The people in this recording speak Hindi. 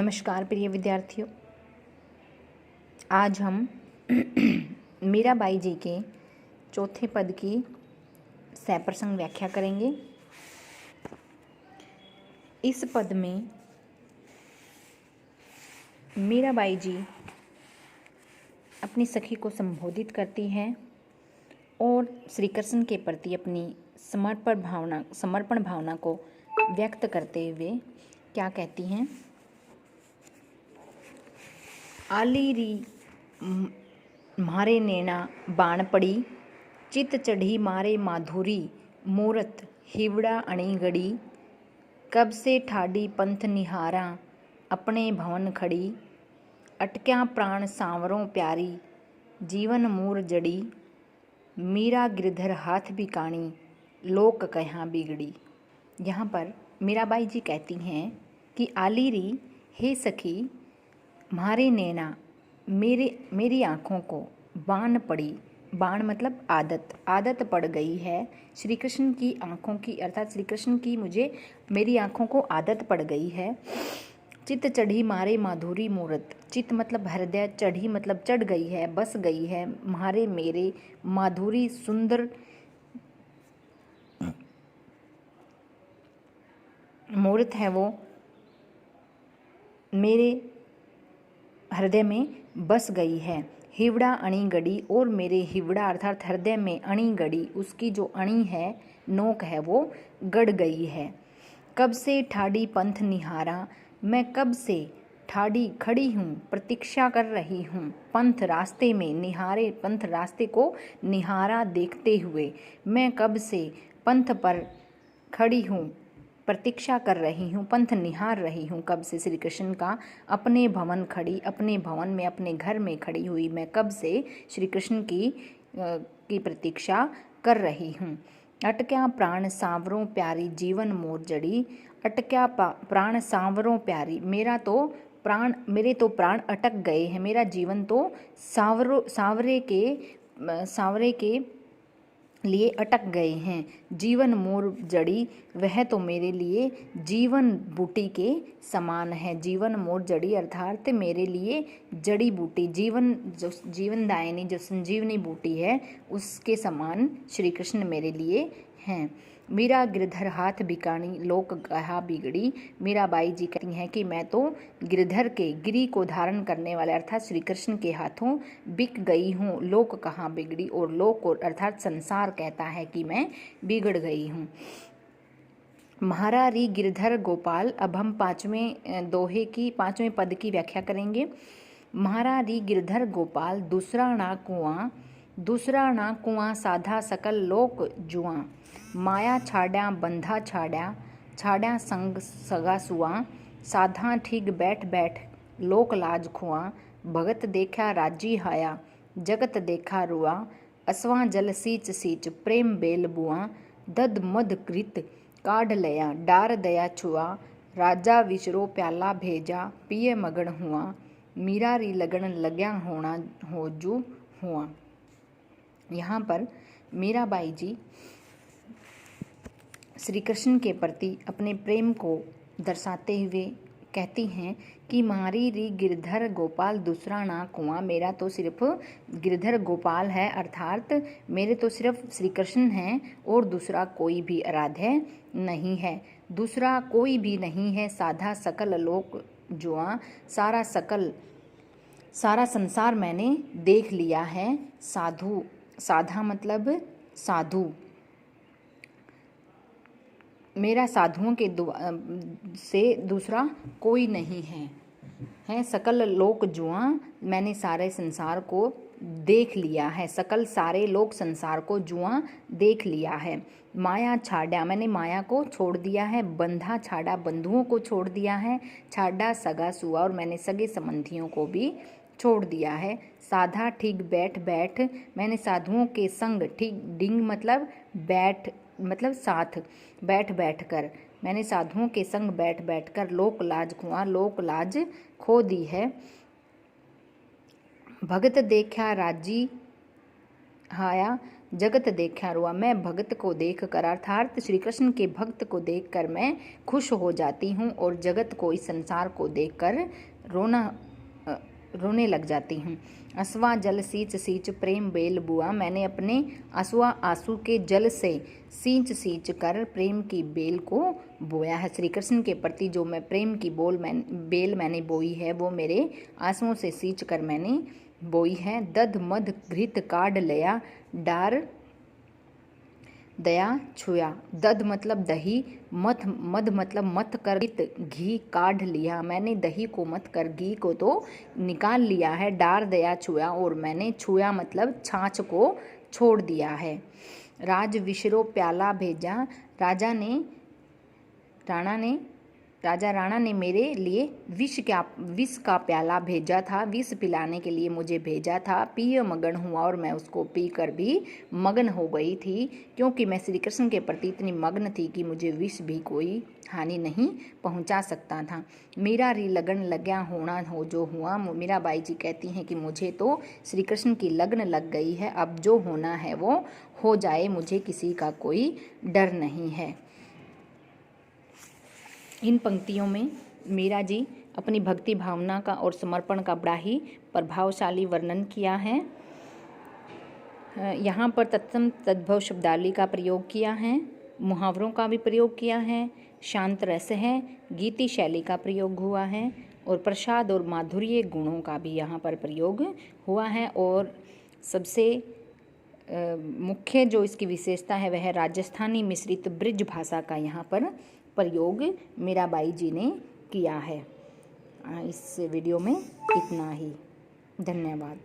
नमस्कार प्रिय विद्यार्थियों, आज हम मीराबाई जी के चौथे पद की सप्रसंग व्याख्या करेंगे। इस पद में मीराबाई जी अपनी सखी को संबोधित करती हैं और श्री कृष्ण के प्रति अपनी समर्पण भावना को व्यक्त करते हुए क्या कहती हैं। आली री म्हारे नैना बाण पड़ी, चित चढ़ी मारे माधुरी मूरत हिवड़ा अणी गड़ी, कब से ठाडी पंथ निहारा अपने भवन खड़ी, अटक्या प्राण सांवरों प्यारी जीवन मूर जड़ी, मीरा गिरधर हाथ बिकाणी लोक कहाँ बिगड़ी। यहाँ पर मीराबाई जी कहती हैं कि आली री हे सखी, म्हारे नैना मेरी आँखों को बाण पड़ी। बाण मतलब आदत पड़ गई है श्री कृष्ण की आँखों की, अर्थात श्री कृष्ण की मेरी आँखों को आदत पड़ गई है। चित चढ़ी मारे माधुरी मूरत, चित मतलब हृदय, चढ़ी मतलब चढ़ गई है, बस गई है। मारे मेरे, माधुरी सुंदर, मूरत है वो मेरे हृदय में बस गई है। हिवड़ा अणी गड़ी, और मेरे हिवड़ा अर्थात हृदय में अणी गड़ी, उसकी जो अणी है, नोक है, वो गड़ गई है। कब से ठाडी पंथ निहारा, मैं कब से ठाडी खड़ी हूँ, प्रतीक्षा कर रही हूँ। पंथ रास्ते में, निहारे पंथ रास्ते को निहारा देखते हुए, मैं कब से पंथ पर खड़ी हूँ, प्रतीक्षा कर रही हूँ, पंथ निहार रही हूँ कब से श्री कृष्ण का। अपने भवन खड़ी, अपने भवन में, अपने घर में खड़ी हुई मैं कब से श्री कृष्ण की प्रतीक्षा कर रही हूँ। अटक्या प्राण सांवरों प्यारी जीवन मोर जड़ी, अटक्या प्राण सांवरों प्यारी, मेरे तो प्राण अटक गए हैं, मेरा जीवन तो सांवरे के लिए अटक गए हैं। जीवन मोर जड़ी, वह तो मेरे लिए जीवन बूटी के समान है। जीवन मोर जड़ी अर्थात मेरे लिए जड़ी बूटी, जो जीवनदायिनी, जो संजीवनी बूटी है, उसके समान श्री कृष्ण मेरे लिए हैं। मीरा गिरधर हाथ बिकाणी लोक कहाँ बिगड़ी। मीराबाई जी कहती हैं कि मैं तो गिरधर के, गिरी को धारण करने वाले अर्थात श्री कृष्ण के हाथों बिक गई हूँ, लोक कहाँ बिगड़ी। और लोक को अर्थात संसार कहता है कि मैं बिगड़ गई हूँ। महारारी गिरधर गोपाल। अब हम पांचवें पद की व्याख्या करेंगे। महारारी गिरधर गोपाल, दूसरा ना कुआं साधा सकल लोक जुआ, माया छाड्या बंधा छाड्या संग सगा सुआ, साधा ठीक बैठ लोक लाज खुआ, भगत देखा राजी हाया जगत देखा रुआ, असवा जल सींच प्रेम बेल बुआ, दद मद कृत काढ़ लया डार दया छुआ, राजा विचरो प्याला भेजा पिए मगन हुआ, मीरा री लगन लग्या होना हो जू हुआ। यहाँ पर मीराबाई जी श्री कृष्ण के प्रति अपने प्रेम को दर्शाते हुए कहती हैं कि मारी री गिरधर गोपाल दूसरा ना कुआं, मेरा तो सिर्फ गिरधर गोपाल है, अर्थात मेरे तो सिर्फ श्री कृष्ण हैं और दूसरा कोई भी आराध्य नहीं है, दूसरा कोई भी नहीं है। साधा सकल लोक जुआ, सारा संसार मैंने देख लिया है। साधा मतलब साधु, मेरा साधुओं के से दूसरा कोई नहीं है। सकल लोक जुआ, मैंने सारे संसार को देख लिया है, सकल सारे लोक संसार को जुआ देख लिया है। माया छाड़ा, मैंने माया को छोड़ दिया है। बंधा छाड़ा, बंधुओं को छोड़ दिया है। छाड़ा सगा सुआ, और मैंने सगे संबंधियों को भी छोड़ दिया है। साधा ठीक बैठ, मैंने साधुओं के संग, ठीक डिंग मतलब साथ, बैठ कर, मैंने साधुओं के संग बैठ कर लोक लाज खुआ, लोक लाज खो दी है। भगत देखा राजी हाया जगत देखा रोआ। मैं भगत को देख कर अर्थात श्री कृष्ण के भक्त को देखकर मैं खुश हो जाती हूँ और जगत को, इस संसार को देखकर रोने लग जाती हूँ। असवा जल सींच सींच प्रेम बेल बुआ। मैंने अपने असवा आंसू के जल से सींच सींच कर प्रेम की बेल को बोया है। श्री कृष्ण के प्रति जो मैं प्रेम की बेल मैंने बोई है वो मेरे आंसुओं से सींच कर मैंने बोई है। दध मध घृत काढ़ लिया डार दया छुया। दध मतलब दही, मध मतलब मथ कर घी काढ़ लिया। मैंने दही को मथ कर घी को तो निकाल लिया है। डार दया छुया और मैंने छुया मतलब छाछ को छोड़ दिया है। राज विशरो प्याला भेजा। राजा राणा ने मेरे लिए विष का प्याला भेजा था, विष पिलाने के लिए मुझे भेजा था। पिय मगन हुआ और मैं उसको पीकर भी मगन हो गई थी, क्योंकि मैं श्री कृष्ण के प्रति इतनी मग्न थी कि मुझे विष भी कोई हानि नहीं पहुंचा सकता था। मेरा री लगन लग्या होना हो जो हुआ। मीराबाई जी कहती हैं कि मुझे तो श्री कृष्ण की लगन लग गई है, अब जो होना है वो हो जाए, मुझे किसी का कोई डर नहीं है। इन पंक्तियों में मीरा जी अपनी भक्ति भावना का और समर्पण का बड़ा ही प्रभावशाली वर्णन किया है। यहाँ पर तत्सम तद्भव शब्दावली का प्रयोग किया है, मुहावरों का भी प्रयोग किया है, शांत रस है, गीति शैली का प्रयोग हुआ है और प्रसाद और माधुर्य गुणों का भी यहाँ पर प्रयोग हुआ है। और सबसे मुख्य जो इसकी विशेषता है वह राजस्थानी मिश्रित ब्रिज भाषा का यहाँ पर प्रयोग मीराबाई जी ने किया है। इस वीडियो में इतना ही। धन्यवाद।